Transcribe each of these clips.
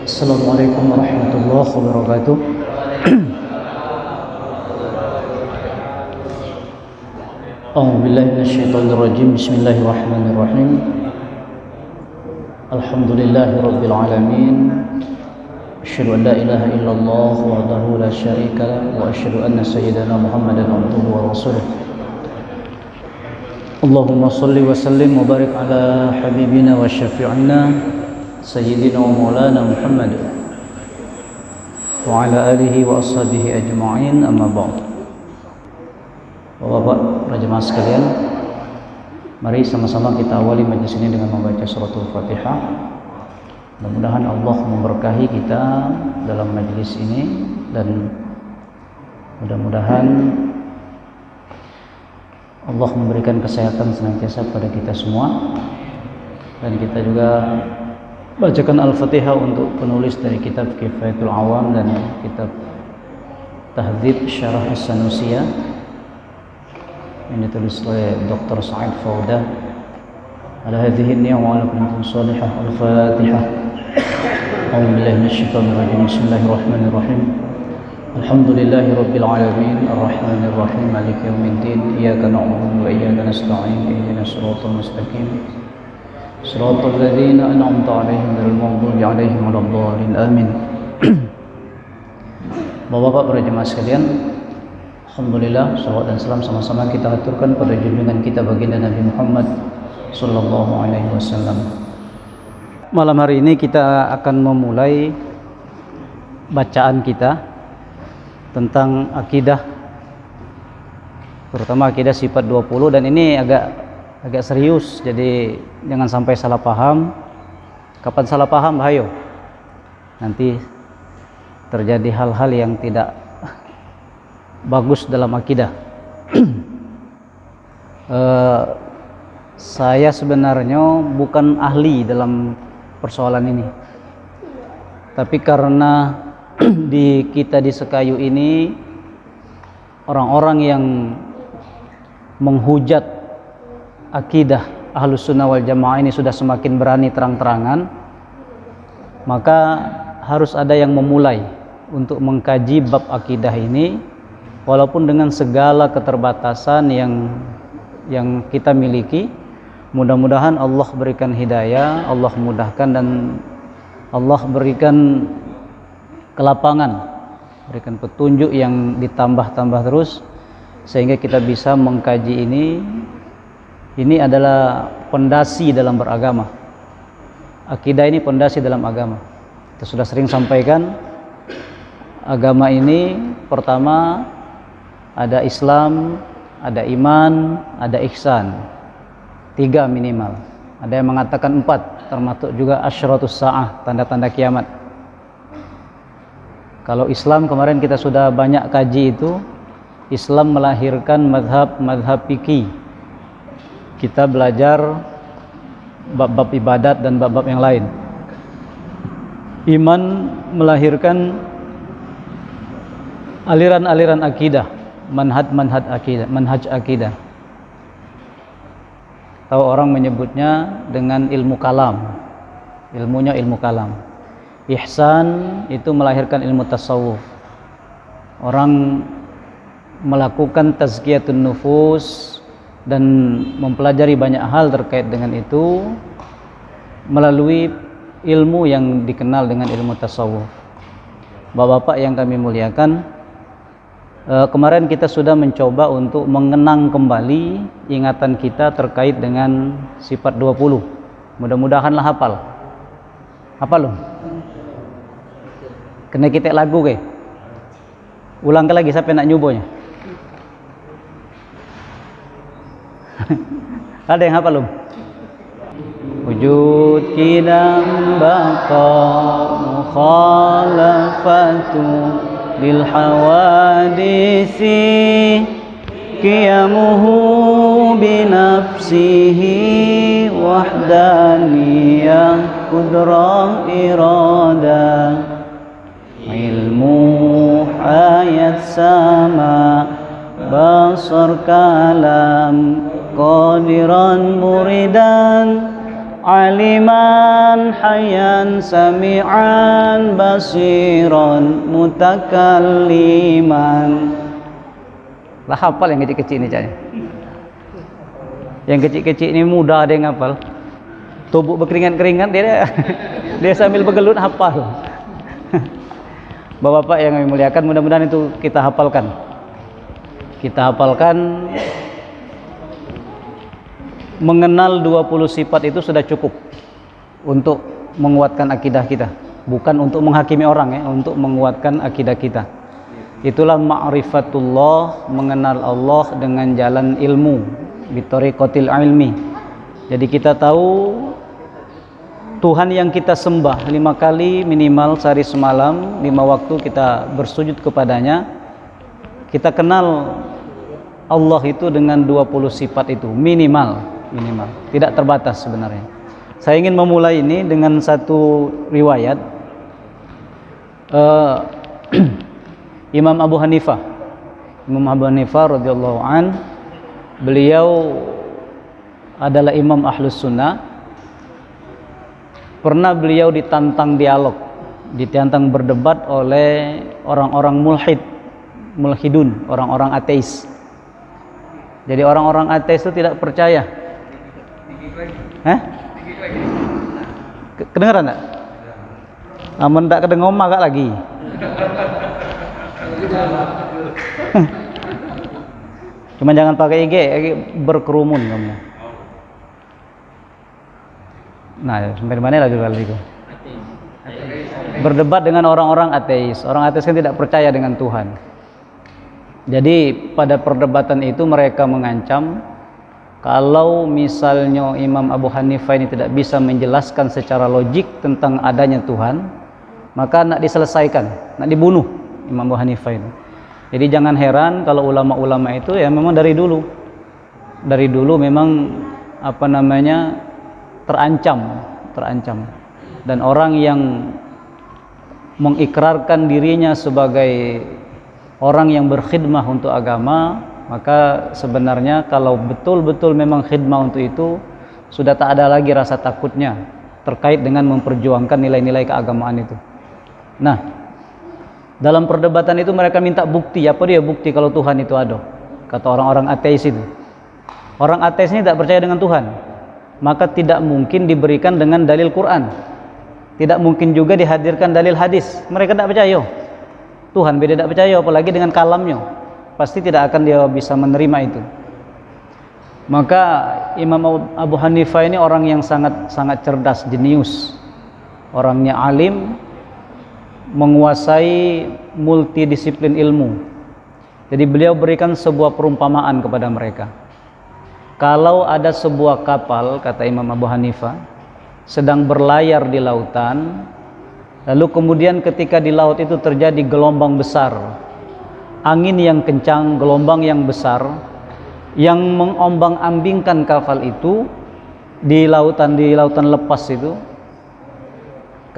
Assalamualaikum warahmatullahi wabarakatuh. A'udzubillahi minasyaitonirrajim. Bismillahirrahmanirrahim. Alhamdulillahirabbil alamin. Asyhadu an la ilaha illallah wahdahu la syarika lah wa asyhadu anna sayyidana Muhammadan abduhu wa rasuluh. Allahumma shalli wa sallim wa barik ala habibina wa syafi'ina sayyidina wa maulana Muhammad wa ala alihi wa ashabihi ajma'in, amma ba'd. Bapak-bapak, para jemaah sekalian, mari sama-sama kita awali majlis ini dengan membaca suratul Fatihah. Mudah-mudahan Allah memberkahi kita dalam majlis ini, dan mudah-mudahan Allah memberikan kesehatan senantiasa pada kita semua. Dan kita juga bacakan Al-Fatihah untuk penulis dari kitab Kifayatul Awam dan kitab Tahdzib Syarah As-Sanusiyah yang ditulis oleh Dr. Sa'id Faudah. Ala hadhihi an-niyya wa ala kulli salihah. Al-Fatihah. A'udzu billahi minasyaitonir rajim. Bismillahirrahmanirrahim. Alhamdulillahi rabbil alamin, arrahmanir rahim, maliki yaumiddin, iyyaka na'budu wa iyyaka nasta'in, ihdinas siratal mustaqim, siratal ladzina an'amta 'alaihim ghairil maghdubi 'alaihim waladdallin. Amin. Bapak-bapak, para jemaah sekalian, alhamdulillah, salawat dan salam sama-sama kita aturkan pada junjungan kita baginda Nabi Muhammad sallallahu alaihi wasallam. Malam hari ini kita akan memulai bacaan kita tentang akidah, terutama akidah sifat 20, dan ini agak serius, jadi jangan sampai salah paham. Kapan salah paham bahaya, nanti terjadi hal-hal yang tidak bagus dalam akidah. Saya sebenarnya bukan ahli dalam persoalan ini, tapi karena di kita di Sekayu ini orang-orang yang menghujat akidah Ahlus Sunnah wal Jamaah ini sudah semakin berani terang-terangan, maka harus ada yang memulai untuk mengkaji bab akidah ini, walaupun dengan segala keterbatasan yang kita miliki. Mudah-mudahan Allah berikan hidayah, Allah mudahkan, dan Allah berikan kelapangan, berikan petunjuk yang ditambah-tambah terus, sehingga kita bisa mengkaji ini. Ini adalah pondasi dalam beragama. Akidah ini pondasi dalam agama. Kita sudah sering sampaikan, agama ini pertama ada Islam, ada iman, ada ihsan, 3 minimal. Ada yang mengatakan 4, termasuk juga asyratus sa'ah, tanda-tanda kiamat. Kalau Islam, kemarin kita sudah banyak kaji itu. Islam melahirkan madhab fikih. Kita belajar bab-bab ibadat dan bab-bab yang lain. Iman melahirkan aliran-aliran akidah, manhaj akidah. Tahu orang menyebutnya dengan ilmu kalam. Ilmunya ilmu kalam. Ihsan itu melahirkan ilmu tasawuf. Orang melakukan tazkiyatun nufus dan mempelajari banyak hal terkait dengan itu melalui ilmu yang dikenal dengan ilmu tasawuf. Bapak-bapak yang kami muliakan, kemarin kita sudah mencoba untuk mengenang kembali ingatan kita terkait dengan sifat 20. Mudah-mudahanlah hafal. Hafal loh. Kena kita lagu ke? Ulang lagi sampai nak nyubonya. Ada yang hafal belum? Wujud kidam baqa mukhalafatu lil hawadisi qiyamuhu binafsihi wahdaniyah qudrah iradah ilmu hayat sama basar kalam qadiran muridan aliman hayyan sami'an basiran mutakalliman. Lah hafal yang kecil-kecil ini caranya. Yang kecil-kecil ini mudah ada yang hafal. Tubuh berkeringat-keringat dia sambil bergelut hafal. Bapak-bapak yang kami muliakan, mudah-mudahan itu kita hafalkan. Kita hafalkan. Mengenal 20 sifat itu sudah cukup untuk menguatkan akidah kita, bukan untuk menghakimi orang ya, untuk menguatkan akidah kita. Itulah ma'rifatullah, mengenal Allah dengan jalan ilmu, bitariqatil ilmi. Jadi kita tahu Tuhan yang kita sembah 5 kali minimal sehari semalam, 5 waktu kita bersujud kepadanya. Kita kenal Allah itu dengan 20 sifat itu minimal, tidak terbatas sebenarnya. Saya ingin memulai ini dengan satu riwayat Imam Abu Hanifah radhiyallahu an, beliau adalah imam Ahlus Sunnah. Pernah beliau ditantang dialog, ditantang berdebat oleh orang-orang mulhidun, orang-orang ateis. Jadi orang-orang ateis itu tidak percaya. Kedengeran enggak? Amun tak kedengar agak lagi. Cuma jangan pakai IG berkerumun kamu. Nah, sampai mana lagi itu? Berdebat dengan orang-orang ateis. Orang ateis kan tidak percaya dengan Tuhan. Jadi pada perdebatan itu mereka mengancam kalau misalnya Imam Abu Hanifah ini tidak bisa menjelaskan secara logik tentang adanya Tuhan, maka nak diselesaikan, nak dibunuh Imam Abu Hanifah ini. Jadi jangan heran kalau ulama-ulama itu ya memang dari dulu memang terancam. Dan orang yang mengikrarkan dirinya sebagai orang yang berkhidmah untuk agama, maka sebenarnya kalau betul-betul memang khidmah untuk itu, sudah tak ada lagi rasa takutnya terkait dengan memperjuangkan nilai-nilai keagamaan itu. Nah, dalam perdebatan itu mereka minta bukti. Apa dia bukti kalau Tuhan itu ada? Kata orang-orang ateis itu. Orang ateis ini tidak percaya dengan Tuhan, maka tidak mungkin diberikan dengan dalil Quran, tidak mungkin juga dihadirkan dalil hadis. Mereka tidak percaya Tuhan, beda tidak percaya, apalagi dengan kalamnya, pasti tidak akan dia bisa menerima itu. Maka Imam Abu Hanifah ini orang yang sangat cerdas, jenius, orangnya alim, menguasai multidisiplin ilmu. Jadi beliau berikan sebuah perumpamaan kepada mereka. Kalau ada sebuah kapal, kata Imam Abu Hanifah, sedang berlayar di lautan, lalu kemudian ketika di laut itu terjadi gelombang besar, angin yang kencang, gelombang yang besar, yang mengombang-ambingkan kapal itu di lautan lepas itu.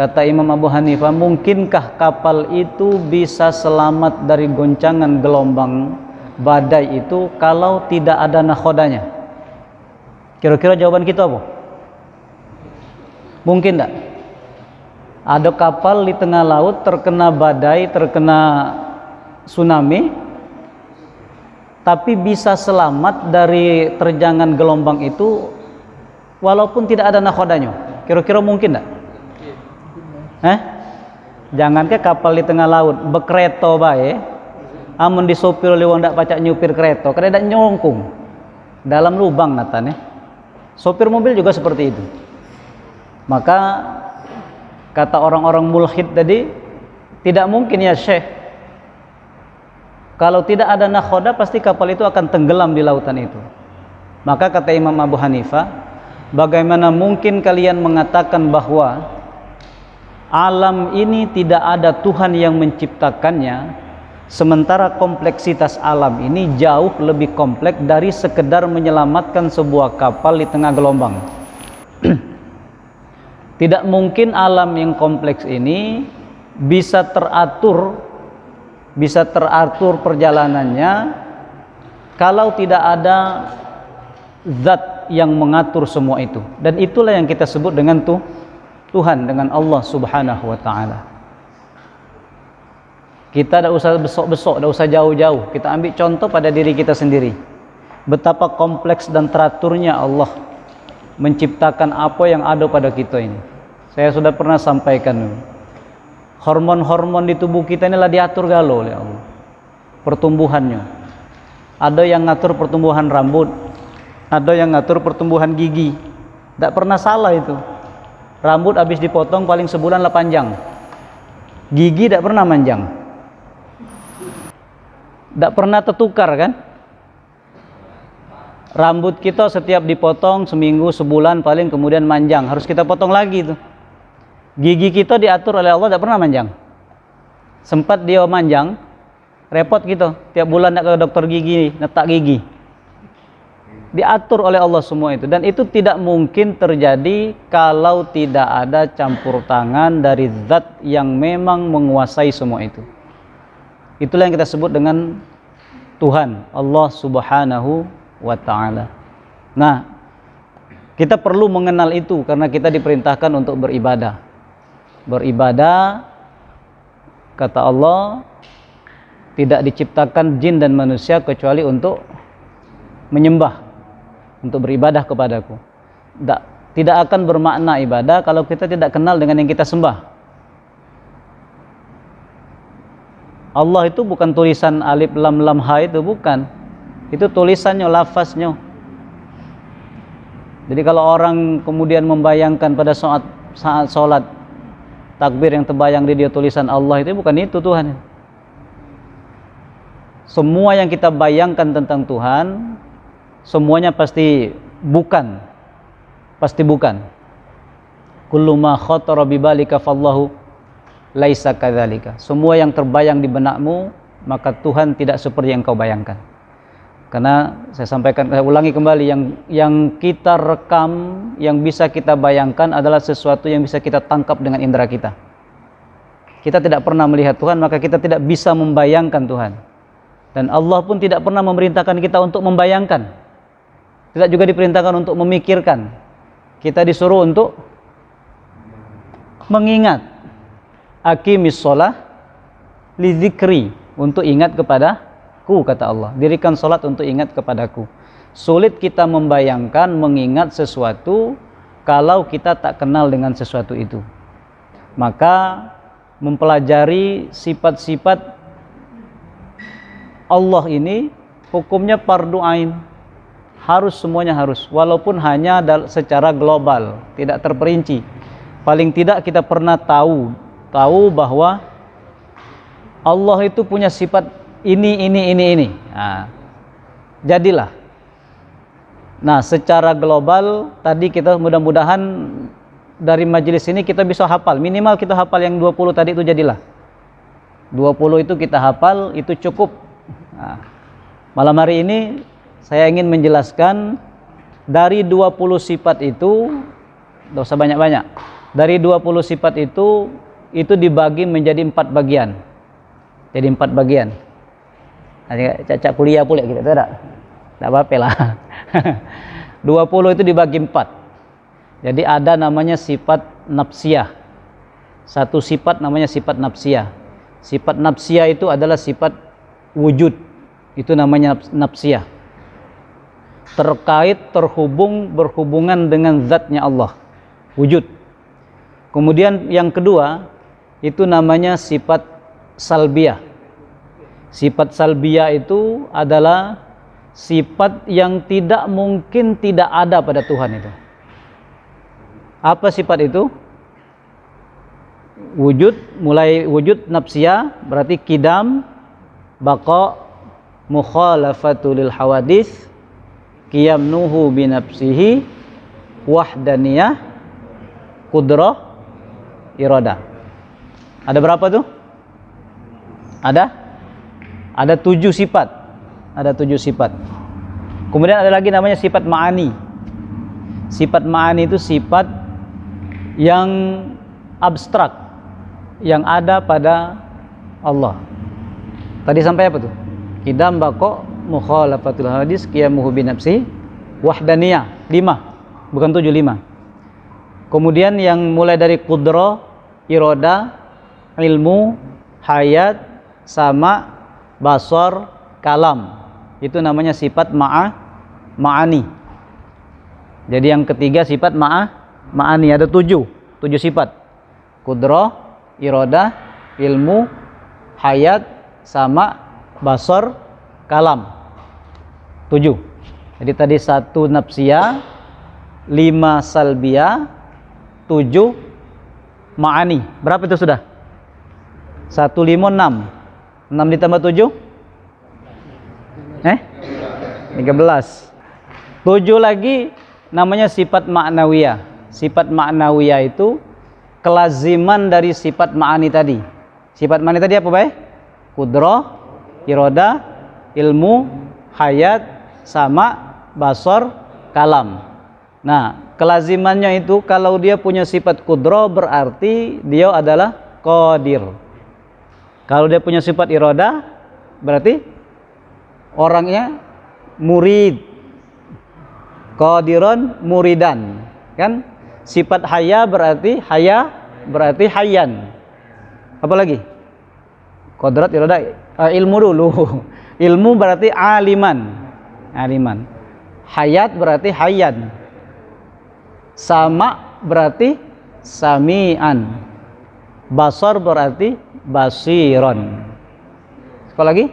Kata Imam Abu Hanifah, mungkinkah kapal itu bisa selamat dari goncangan gelombang badai itu kalau tidak ada nakhodanya? Kira-kira jawaban kita apa? Mungkin tidak? Ada kapal di tengah laut terkena badai, terkena tsunami, tapi bisa selamat dari terjangan gelombang itu walaupun tidak ada nakhodanya. Kira-kira mungkin tidak? Jangankah kapal di tengah laut berkereta bae, amun disopir oleh wong ndak pacak nyupir kereta, karena ndak nyongkung dalam lubang natane. Sopir mobil juga seperti itu. Maka kata orang-orang mulhid tadi, tidak mungkin ya Syekh, kalau tidak ada nakhoda pasti kapal itu akan tenggelam di lautan itu. Maka kata Imam Abu Hanifah, bagaimana mungkin kalian mengatakan bahwa alam ini tidak ada Tuhan yang menciptakannya, sementara kompleksitas alam ini jauh lebih kompleks dari sekedar menyelamatkan sebuah kapal di tengah gelombang. Tidak mungkin alam yang kompleks ini bisa teratur perjalanannya kalau tidak ada zat zat yang mengatur semua itu. Dan itulah yang kita sebut dengan Tuhan, dengan Allah Subhanahu wa ta'ala. Kita tidak usah besok-besok, tidak usah jauh-jauh. Kita ambil contoh pada diri kita sendiri. Betapa kompleks dan teraturnya Allah menciptakan apa yang ada pada kita ini. Saya sudah pernah sampaikan, hormon-hormon di tubuh kita inilah diatur galau oleh Allah. Pertumbuhannya. Ada yang ngatur pertumbuhan rambut, ada yang ngatur pertumbuhan gigi. Tidak pernah salah itu. Rambut habis dipotong paling sebulan lah panjang. Gigi tidak pernah manjang. Tidak pernah tertukar kan? Rambut kita setiap dipotong seminggu, sebulan paling kemudian manjang. Harus kita potong lagi itu. Gigi kita diatur oleh Allah, tidak pernah manjang. Sempat dia manjang, repot gitu. Tiap bulan nak ke dokter gigi, netak gigi. Diatur oleh Allah semua itu. Dan itu tidak mungkin terjadi kalau tidak ada campur tangan dari zat yang memang menguasai semua itu. Itulah yang kita sebut dengan Tuhan, Allah Subhanahu wa ta'ala. Nah, kita perlu mengenal itu karena kita diperintahkan untuk beribadah. Beribadah, kata Allah, tidak diciptakan jin dan manusia kecuali untuk menyembah, untuk beribadah kepadaku. Tidak akan bermakna ibadah kalau kita tidak kenal dengan yang kita sembah. Allah itu bukan tulisan alif lam lam ha itu, bukan. Itu tulisannya, lafaznya. Jadi kalau orang kemudian membayangkan pada saat sholat takbir yang terbayang di dia tulisan Allah, itu bukan itu Tuhan. Semua yang kita bayangkan tentang Tuhan, semuanya pasti bukan. Pasti bukan. Kullu ma khatara bi balika fallahu laisa kadzalika. Semua yang terbayang di benakmu, maka Tuhan tidak seperti yang kau bayangkan. Karena saya sampaikan, saya ulangi kembali, yang kita rekam, yang bisa kita bayangkan adalah sesuatu yang bisa kita tangkap dengan indera kita. Kita tidak pernah melihat Tuhan, maka kita tidak bisa membayangkan Tuhan. Dan Allah pun tidak pernah memerintahkan kita untuk membayangkan. Tidak juga diperintahkan untuk memikirkan. Kita disuruh untuk mengingat. Aqimis shalah li dzikri, untuk ingat kepadaku, kata Allah. Dirikan salat untuk ingat kepadaku. Sulit kita membayangkan, mengingat sesuatu kalau kita tak kenal dengan sesuatu itu. Maka mempelajari sifat-sifat Allah ini hukumnya fardu ain. Harus, semuanya harus, walaupun hanya secara global, tidak terperinci. Paling tidak kita pernah tahu bahwa Allah itu punya sifat ini. Nah, jadilah. Nah, secara global tadi kita mudah-mudahan dari majelis ini kita bisa hafal. Minimal kita hafal yang 20 tadi itu, jadilah. 20 itu kita hafal, itu cukup. Nah, malam hari ini saya ingin menjelaskan dari 20 sifat itu, tidak usah banyak-banyak. Dari 20 sifat itu dibagi menjadi 4 bagian. Jadi 4 bagian. Cacak kuliah pula kita, tidak apa-apa lah. 20 itu dibagi 4. Jadi ada namanya sifat nafsiyah. Satu sifat namanya sifat nafsiyah. Sifat nafsiyah itu adalah sifat wujud. Itu namanya nafsiyah. Terkait, berhubungan dengan zatnya Allah. Wujud. Kemudian yang kedua, itu namanya sifat salbiyah. Sifat salbiyah itu adalah sifat yang tidak mungkin tidak ada pada Tuhan itu. Apa sifat itu? Wujud, mulai wujud nafsiyah, berarti qidam, baqa, mukhalafatul hawadits, qiyamnuhu binafsihi, wahdaniyah, qudrah, iradah. Ada berapa tuh? Ada 7 sifat. Ada 7 sifat. Kemudian ada lagi namanya sifat ma'ani. Sifat ma'ani itu sifat yang abstrak, yang ada pada Allah. Tadi sampai apa tuh? Qidam, baqa, mukhalafatul hadis, qiyamuhu binafsi, wahdaniyah. 5, bukan 7, 5. Kemudian yang mulai dari qudra, iroda, ilmu, hayat, sama, basar, kalam. Itu namanya sifat ma'ani. Jadi yang ketiga sifat ma'ani, ada 7 sifat. Qudra, iroda, ilmu, hayat, sama, basar, kalam. 7. Jadi tadi 1 nafsiyah, 5 salbiyah, 7 ma'ani. Berapa itu sudah? 1, 5, 6. 6 ditambah 7? 13. 7 lagi namanya sifat ma'nawiyah. Sifat ma'nawiyah itu kelaziman dari sifat ma'ani tadi. Sifat ma'ani tadi apa, Bay? Qudrah, iroda, ilmu, hayat, sama, basar, kalam. Nah, kelazimannya itu kalau dia punya sifat qudrah berarti dia adalah qadir. Kalau dia punya sifat iroda berarti orangnya murid. Qadiron muridan, kan? Sifat haya berarti hayyan. Apa lagi? Qadrat, iroda, ilmu dulu. Ilmu berarti aliman. Hayat berarti hayyan. Sama berarti sami'an. Basar berarti basiron. Sekali lagi.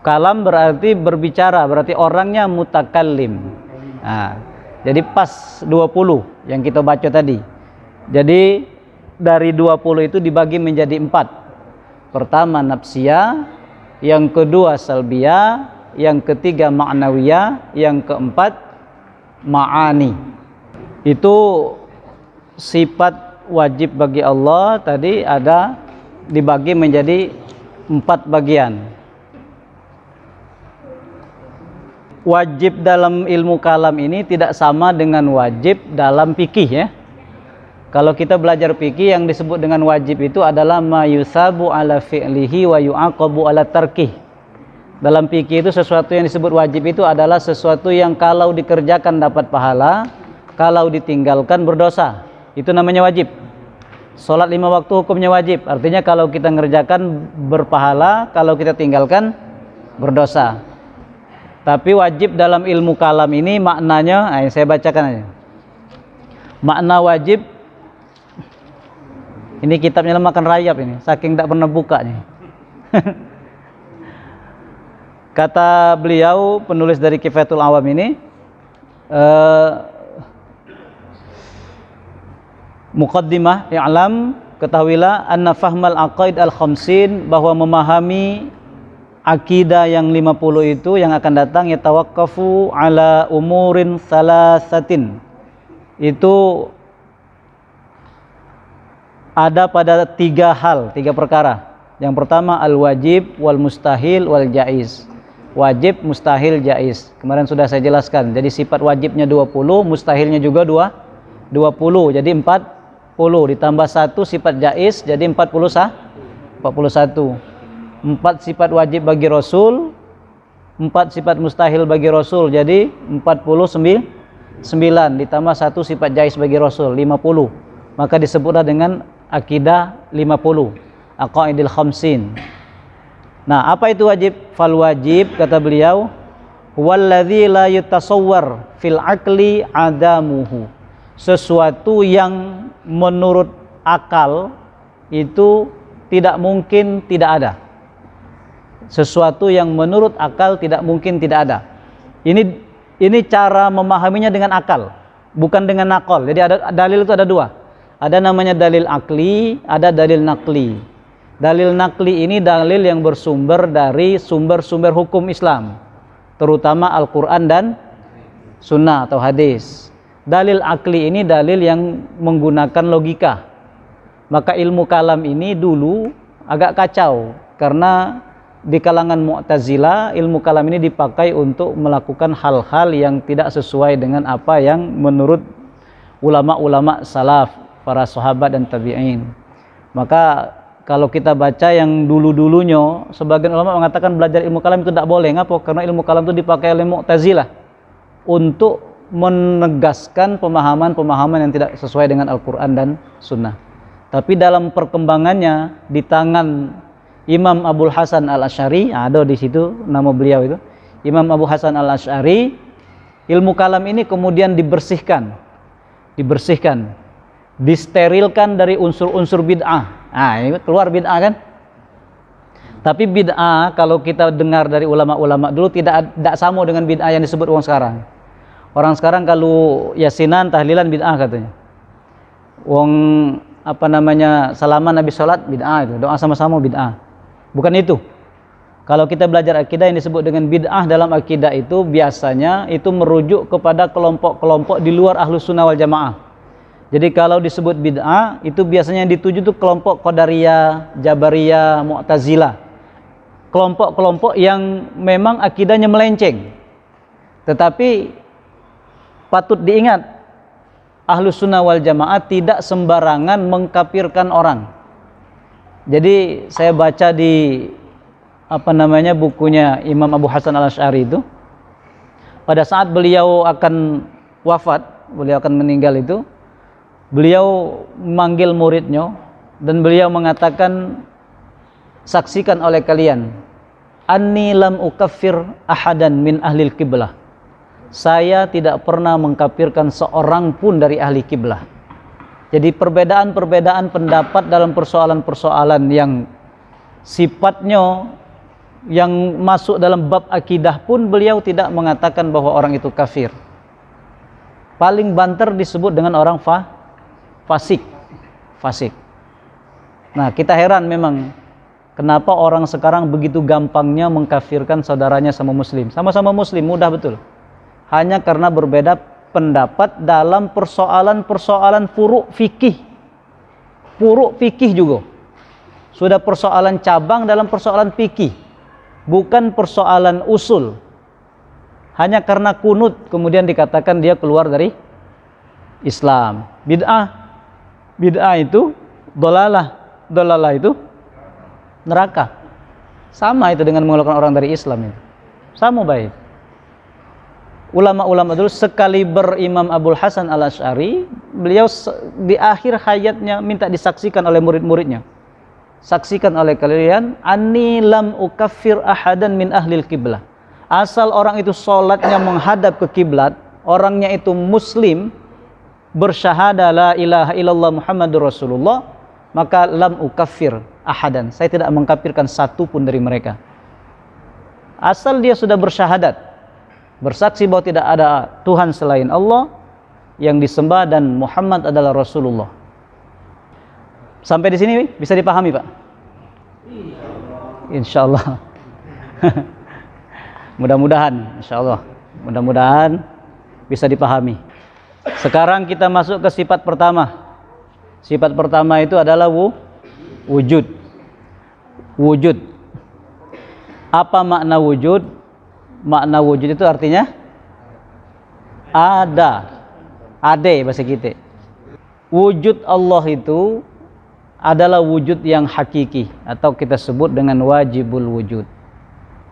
Kalam berarti berbicara, berarti orangnya mutakallim. Nah, jadi pas 20 yang kita baca tadi. Jadi dari 20 itu dibagi menjadi 4. Pertama nafsiyah, yang kedua salbiyah, yang ketiga ma'nawiyah, yang keempat ma'ani. Itu sifat wajib bagi Allah tadi ada dibagi menjadi 4 bagian. Wajib dalam ilmu kalam ini tidak sama dengan wajib dalam fikih, ya. Kalau kita belajar fikih, yang disebut dengan wajib itu adalah ma yusabu ala fi'lihi wa yu'aqabu ala tarkih. Dalam fikih itu sesuatu yang disebut wajib itu adalah sesuatu yang kalau dikerjakan dapat pahala, kalau ditinggalkan berdosa. Itu namanya wajib. Salat 5 waktu hukumnya wajib. Artinya kalau kita ngerjakan berpahala, kalau kita tinggalkan berdosa. Tapi wajib dalam ilmu kalam ini maknanya, saya bacakan aja. Makna wajib, ini kitabnya makan rayap ini, saking tak pernah buka nih. Kata beliau, penulis dari Kifayatul Awam ini, muqaddimah, i'lam, ketahuilah anna fahmal aqaid al-khamsin, bahwa memahami akidah yang 50 itu yang akan datang, yatawaqqafu ala umurin salasatin. Itu ada pada 3 hal, 3 perkara. Yang pertama al-wajib wal mustahil wal jaiz. Wajib, mustahil, jaiz. Kemarin sudah saya jelaskan. Jadi sifat wajibnya 20, mustahilnya juga 20. Jadi 40 ditambah 1 sifat jaiz jadi 41. 4 sifat wajib bagi Rasul, 4 sifat mustahil bagi Rasul, jadi 49 ditambah 1 sifat jaiz bagi Rasul, 50. Maka disebutlah dengan akidah 50, aqaidil khamsin. Nah, apa itu wajib? Fal wajib, kata beliau, huwallazi la yutasawwar fil aqli adamuhu. Sesuatu yang menurut akal itu tidak mungkin tidak ada. Sesuatu yang menurut akal tidak mungkin tidak ada. Ini cara memahaminya dengan akal, bukan dengan nakal. Jadi ada dalil itu ada 2. Ada namanya dalil akli, ada dalil nakli. Dalil nakli ini dalil yang bersumber dari sumber-sumber hukum Islam, terutama Al-Quran dan Sunnah atau hadis. Dalil akli ini dalil yang menggunakan logika. Maka ilmu kalam ini dulu agak kacau, karena di kalangan Mu'tazilah ilmu kalam ini dipakai untuk melakukan hal-hal yang tidak sesuai dengan apa yang menurut ulama-ulama salaf, para sahabat dan tabi'in. Maka Kalau kita baca yang dulu-dulunya, sebagian ulama mengatakan belajar ilmu kalam itu tidak boleh. Ngapa? Karena ilmu kalam itu dipakai oleh Mu'tazilah untuk menegaskan pemahaman-pemahaman yang tidak sesuai dengan Al-Quran dan Sunnah. Tapi dalam perkembangannya di tangan Imam Abul Hasan Al-Asy'ari, ada di situ nama beliau itu, Imam Abu Hasan Al-Asy'ari, ilmu kalam ini kemudian dibersihkan, disterilkan dari unsur-unsur bid'ah. Nah, ini keluar bid'ah kan? Tapi bid'ah kalau kita dengar dari ulama-ulama dulu tidak sama dengan bid'ah yang disebut orang sekarang. Orang sekarang kalau yasinan, tahlilan bid'ah katanya. Salaman habis sholat bid'ah itu, doa sama-sama bid'ah. Bukan itu. Kalau kita belajar akidah yang disebut dengan bid'ah dalam akidah itu biasanya itu merujuk kepada kelompok-kelompok di luar Ahlus Sunnah wal Jamaah. Jadi kalau disebut bid'ah itu biasanya yang dituju itu kelompok Qadariyah, Jabariyah, Mu'tazilah. Kelompok-kelompok yang memang akidahnya melenceng. Tetapi patut diingat, Ahlus Sunnah wal Jamaah tidak sembarangan mengkafirkan orang. Jadi saya baca di bukunya Imam Abu Hasan Al-Asy'ari itu, pada saat beliau akan wafat, beliau akan meninggal itu, beliau memanggil muridnya dan beliau mengatakan, saksikan oleh kalian, anni lam ukaffir ahadan min ahlil qiblah. Saya tidak pernah mengkafirkan seorang pun dari ahli kiblah. Jadi perbedaan-perbedaan pendapat dalam persoalan-persoalan yang sifatnya yang masuk dalam bab akidah pun beliau tidak mengatakan bahwa orang itu kafir. Paling banter disebut dengan orang fasik. Nah, kita heran memang kenapa orang sekarang begitu gampangnya mengkafirkan saudaranya sama muslim. Sama-sama muslim, mudah betul. Hanya karena berbeda pendapat dalam persoalan-persoalan furu' fikih. Furu' fikih juga. Sudah persoalan cabang dalam persoalan fikih. Bukan persoalan usul. Hanya karena kunut kemudian dikatakan dia keluar dari Islam. Bid'ah itu dolalah itu neraka. Sama itu dengan mengeluarkan orang dari Islam itu. Sama baik. Ulama-ulama dulu sekaliber Imam Abul Hasan Al-Asy'ari, beliau di akhir hayatnya minta disaksikan oleh murid-muridnya. Saksikan oleh kalian, anni lam ukaffir ahadan min ahlil qiblah. Asal orang itu sholatnya menghadap ke kiblat, orangnya itu muslim, bersyahadah la ilaha illallah Muhammadur Rasulullah, maka lam ukaffir ahadan. Saya tidak mengkafirkan satu pun dari mereka. Asal dia sudah bersyahadat, bersaksi bahwa tidak ada Tuhan selain Allah yang disembah dan Muhammad adalah Rasulullah. Sampai di sini bisa dipahami, Pak? Insyaallah. Mudah-mudahan, insyaallah. Mudah-mudahan bisa dipahami. Sekarang kita masuk ke sifat pertama. Sifat pertama itu adalah wujud. Wujud. Apa makna wujud? Makna wujud itu artinya ada. Ade bahasa kita. Wujud Allah itu adalah wujud yang hakiki atau kita sebut dengan wajibul wujud.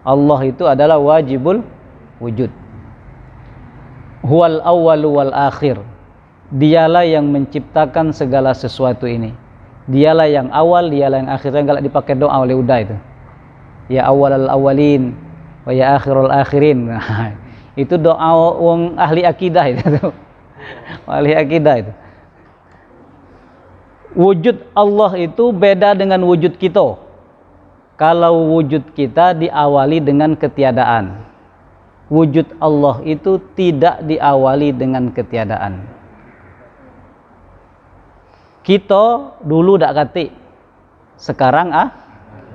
Allah itu adalah wajibul wujud. Huwal awwalu wal akhir. Dialah yang menciptakan segala sesuatu ini. Dialah yang awal, dialah yang akhir. Enggak dipakai doa oleh udah itu. Ya awwalal awwalin wa ya akhirul akhirin. Itu doa wong ahli akidah itu. Ahli akidah itu. Wujud Allah itu beda dengan wujud kita. Kalau wujud kita diawali dengan ketiadaan, wujud Allah itu tidak diawali dengan ketiadaan. Kita dulu dak katik, sekarang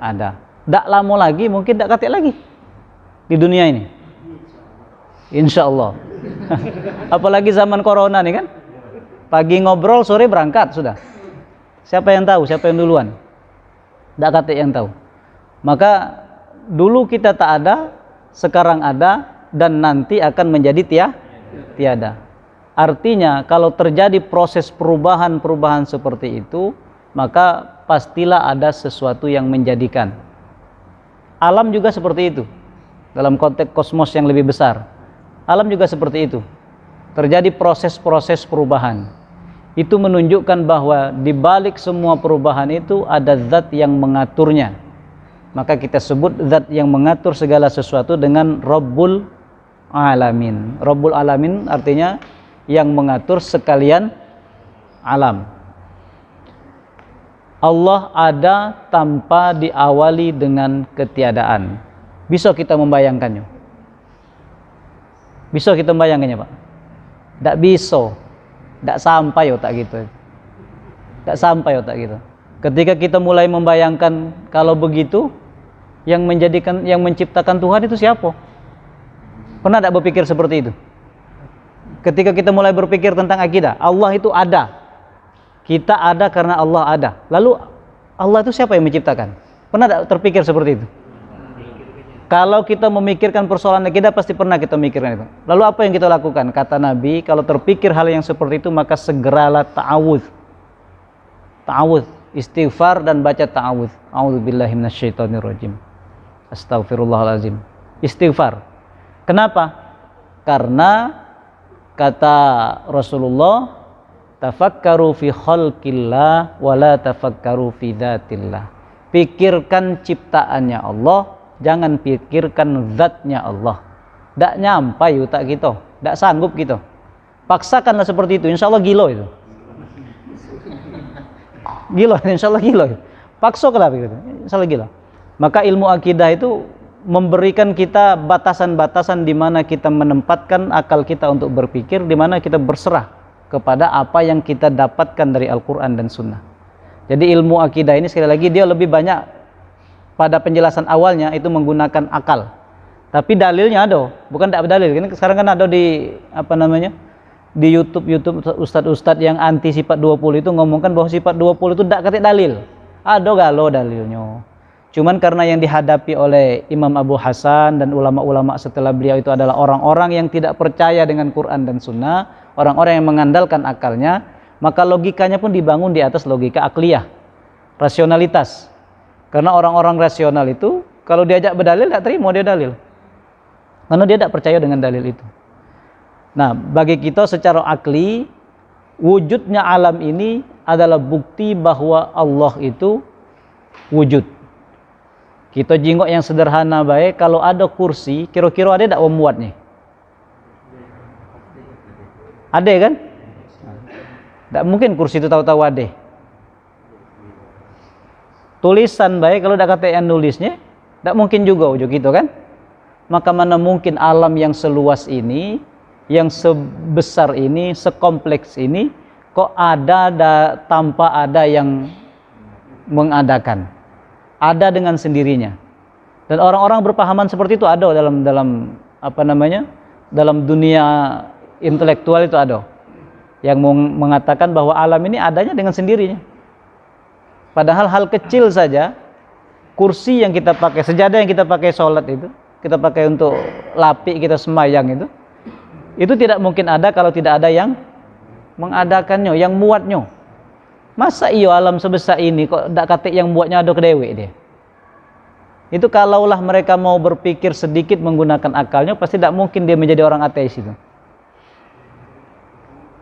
ada. Dak lama lagi mungkin dak katik lagi di dunia ini. Insya Allah. Apalagi zaman corona nih kan, pagi ngobrol sore berangkat sudah. Siapa yang tahu? Siapa yang duluan? Tak kata yang tahu. Maka dulu kita tak ada, sekarang ada, dan nanti akan menjadi tiada. Artinya kalau terjadi proses perubahan-perubahan seperti itu, maka pastilah ada sesuatu yang menjadikan. Alam juga seperti itu. Dalam konteks kosmos yang lebih besar, alam juga seperti itu. Terjadi proses-proses perubahan. Itu menunjukkan bahwa di balik semua perubahan itu ada zat yang mengaturnya. Maka kita sebut zat yang mengatur segala sesuatu dengan Rabbul Alamin. Rabbul Alamin artinya yang mengatur sekalian alam. Allah ada tanpa diawali dengan ketiadaan. Bisa kita membayangkannya? Bisa kita membayangkannya, Pak? Tidak bisa. Tidak sampai otak gitu. Tidak sampai otak gitu. Ketika kita mulai membayangkan kalau begitu, yang menciptakan Tuhan itu siapa? Pernah tidak berpikir seperti itu? Ketika kita mulai berpikir tentang akidah, Allah itu ada. Kita ada karena Allah ada. Lalu Allah itu siapa yang menciptakan? Pernah tidak terpikir seperti itu? Kalau kita memikirkan persoalan akidah, pasti pernah kita mikirkan itu. Lalu apa yang kita lakukan? Kata Nabi, kalau terpikir hal yang seperti itu, maka segeralah ta'awudz. Ta'awudz, istighfar dan baca ta'awudz. A'udzubillahi minasyaitonirrajim. Astaghfirullahalazim. Istighfar. Kenapa? Karena kata Rasulullah, tafakkaru fi khalqillah wa la tafakkaru fi dzatillah. Pikirkan ciptaannya Allah, jangan pikirkan zatnya Allah. Tak nyampai otak kita, tak sanggup kita. Paksakanlah seperti itu, insya Allah gila itu. Gila, insya Allah gila itu. Paksakanlah begitu, insya Allah gila. Maka ilmu akidah itu memberikan kita batasan-batasan di mana kita menempatkan akal kita untuk berpikir, di mana kita berserah kepada apa yang kita dapatkan dari Al-Quran dan Sunnah. Jadi ilmu akidah ini sekali lagi dia lebih banyak pada penjelasan awalnya itu menggunakan akal. Tapi dalilnya ada, bukan tidak dalil. Sekarang kan ada di di YouTube ustadz-ustadz yang anti sifat 20 itu ngomongkan bahwa sifat 20 itu tidak ketik dalil. Ada galau dalilnya. Cuman karena yang dihadapi oleh Imam Abu Hasan dan ulama-ulama setelah beliau itu adalah orang-orang yang tidak percaya dengan Quran dan Sunnah, orang-orang yang mengandalkan akalnya, maka logikanya pun dibangun di atas logika akliyah, rasionalitas. Karena orang-orang rasional itu kalau diajak berdalil tidak terima dia dalil, karena dia tidak percaya dengan dalil itu. Nah, bagi kita secara akli, wujudnya alam ini adalah bukti bahwa Allah itu wujud. Kita jingok yang sederhana baik, kalau ada kursi, kira-kira ada tidak memuatnya? Ada kan? Tidak mungkin kursi itu tahu-tahu ada. Tulisan baik, kalau tidak kata yang nulisnya, tidak mungkin juga ujung gitu kan? Maka mana mungkin alam yang seluas ini, yang sebesar ini, sekompleks ini, kok ada tanpa ada yang mengadakan? Ada dengan sendirinya. Dan orang-orang berpahaman seperti itu ada dalam dalam dunia intelektual itu ada yang mengatakan bahwa alam ini adanya dengan sendirinya. Padahal hal kecil saja, kursi yang kita pakai, sejadah yang kita pakai sholat itu, kita pakai untuk lapi kita sembahyang itu tidak mungkin ada kalau tidak ada yang mengadakannya, yang muatnya. Masa iyo alam sebesar ini kok tidak katik yang buatnya ada kedewek dia. Itu kalaulah mereka mau berpikir sedikit menggunakan akalnya, pasti tidak mungkin dia menjadi orang ateis itu.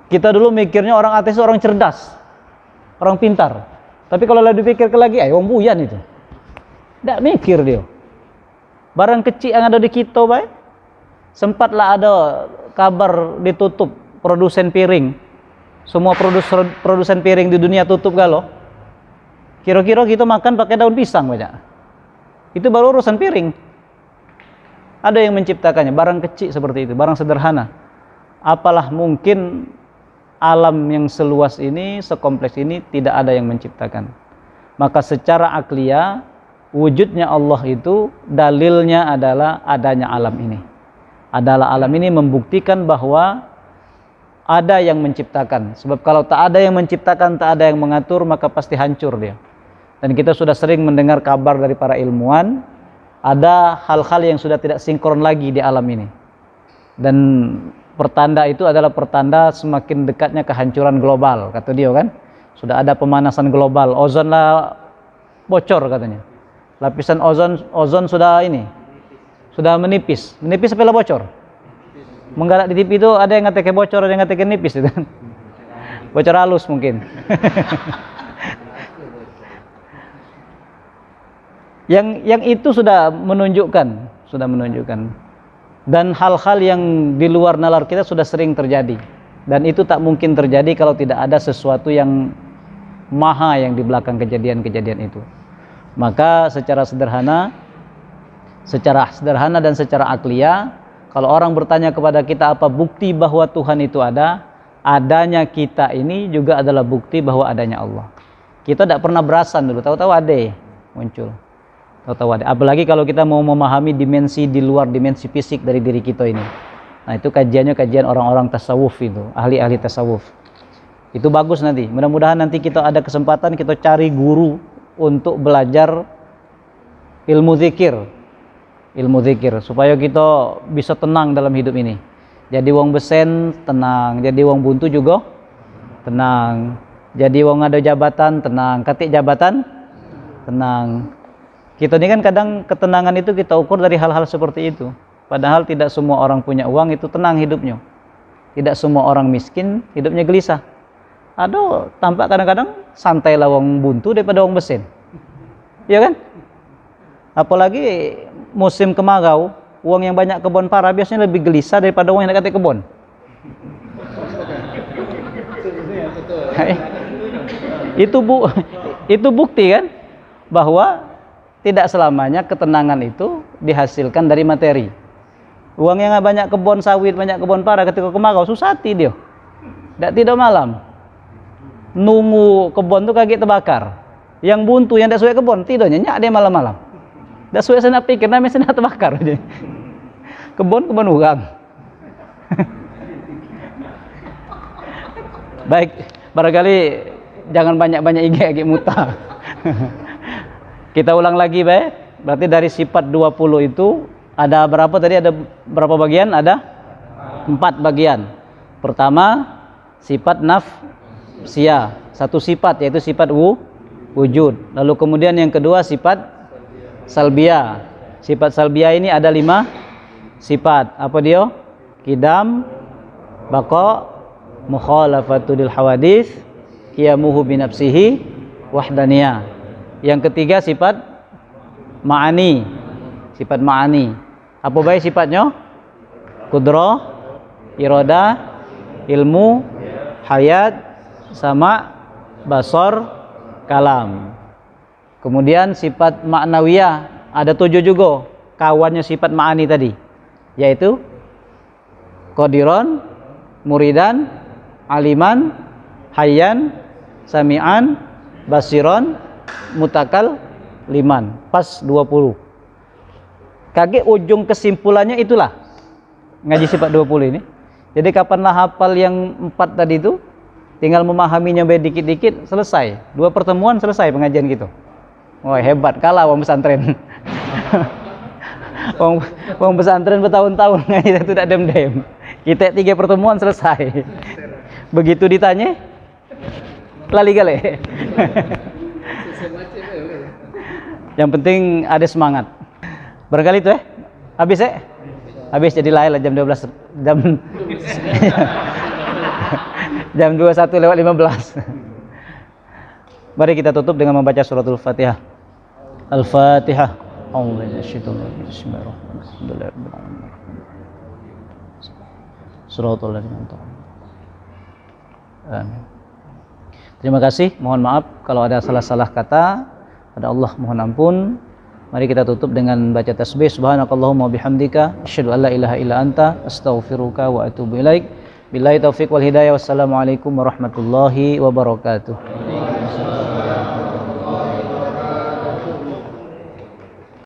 Kita dulu mikirnya orang ateis itu orang cerdas, orang pintar. Tapi kalau dipikir lagi, orang buyan itu. Tidak mikir dia. Barang kecil yang ada di kita, baik. Sempatlah ada kabar ditutup produsen piring. Semua produsen piring di dunia tutup galau. Kira-kira kita makan pakai daun pisang banyak. Itu baru urusan piring. Ada yang menciptakannya, barang kecil seperti itu, barang sederhana. Apalah mungkin alam yang seluas ini, sekompleks ini tidak ada yang menciptakan. Maka secara akliyah, wujudnya Allah itu dalilnya adalah adanya alam ini. Adalah alam ini membuktikan bahwa ada yang menciptakan. Sebab kalau tak ada yang menciptakan, tak ada yang mengatur, maka pasti hancur dia. Dan kita sudah sering mendengar kabar dari para ilmuwan, ada hal-hal yang sudah tidak sinkron lagi di alam ini. Dan pertanda itu adalah pertanda semakin dekatnya kehancuran global, kata dia kan. Sudah ada pemanasan global, ozon lah bocor katanya. Lapisan ozon sudah menipis sampai lah bocor. Menggalak di TV itu ada yang ngatakan bocor, ada yang ngatakan nipis itu kan. Bocor halus mungkin. yang itu sudah menunjukkan dan hal-hal yang di luar nalar kita sudah sering terjadi, dan itu tak mungkin terjadi kalau tidak ada sesuatu yang maha yang di belakang kejadian-kejadian itu. Maka secara sederhana dan secara akliyah, kalau orang bertanya kepada kita apa bukti bahwa Tuhan itu ada, adanya kita ini juga adalah bukti bahwa adanya Allah. Kita tidak pernah berasan dulu, tahu-tahu ada muncul. Apalagi kalau kita mau memahami dimensi di luar dimensi fisik dari diri kita ini. Nah, itu kajian orang-orang tasawuf itu, ahli-ahli tasawuf. Itu bagus nanti. Mudah-mudahan nanti kita ada kesempatan kita cari guru untuk belajar ilmu zikir supaya kita bisa tenang dalam hidup ini. Jadi wong besen tenang, jadi wong buntu juga tenang. Jadi wong ada jabatan tenang, katik jabatan tenang. Kita ini kan kadang ketenangan itu kita ukur dari hal-hal seperti itu. Padahal tidak semua orang punya uang itu tenang hidupnya. Tidak semua orang miskin hidupnya gelisah. Aduh, tampak kadang-kadang santai lah wong buntu daripada wong besen. Iya kan? Apalagi musim kemarau, uang yang banyak kebun para biasanya lebih gelisah daripada uang yang dekat kebun. Itu bukti kan bahwa tidak selamanya ketenangan itu dihasilkan dari materi. Uang yang banyak kebun sawit, banyak kebun para ketika kemarau susah hati dia. Tidak malam. Nunggu kebun tu kaget terbakar. Yang buntu yang tidak sesuai kebun tidaknya nyak dia malam-malam. Tidak sesuai saya nak pikir namanya saya nak terbakar aja. Kebun orang. Baik, barangkali jangan banyak-banyak IG muta. Kita ulang lagi baik. Berarti dari sifat 20 itu ada berapa tadi? Ada berapa bagian? Ada 4 bagian. Pertama, sifat nafsiyah. Satu sifat yaitu sifat wujud. Lalu kemudian yang kedua sifat salbiyah. Sifat salbiyah ini ada 5 sifat. Apa dia? Qidam, baqa, mukhalafatu lil hawadits, qiyamuhu binafsihi, wahdaniyah. Yang ketiga sifat ma'ani. Sifat ma'ani. Apa baik sifatnya? Qudrah, iradah, ilmu, hayat, sama, basar, kalam. Kemudian sifat ma'nawiyah ada 7 juga. Kawannya sifat ma'ani tadi, yaitu qadiran, muridan, aliman, hayyan, sami'an, basiran, mutakal liman. Pas 20. Kaget ujung kesimpulannya itulah ngaji sifat 20 ini. Jadi kapanlah hafal yang 4 tadi itu, tinggal memahaminya dikit-dikit selesai. 2 pertemuan selesai pengajian gitu. Wah, hebat, kalah wong pesantren. wong pesantren bertahun-tahun ngaji itu tidak dem-dem. Kita 3 pertemuan selesai. Begitu ditanya lali gale. Yang penting ada semangat. Barangkali itu habis jadi lahir jam 12 jam 21:15. Mari kita tutup dengan membaca suratul Fatihah. Al-Fatihah. Terima kasih, mohon maaf kalau ada salah-salah kata. Pada Allah mohon ampun. Mari kita tutup dengan baca tasbih. Subhanakallahumma bihamdika asyhadu an la ilaha illa anta astaghfiruka wa atubu ilaik. Billahi taufiq wal hidayah. Wassalamualaikum warahmatullahi wabarakatuh.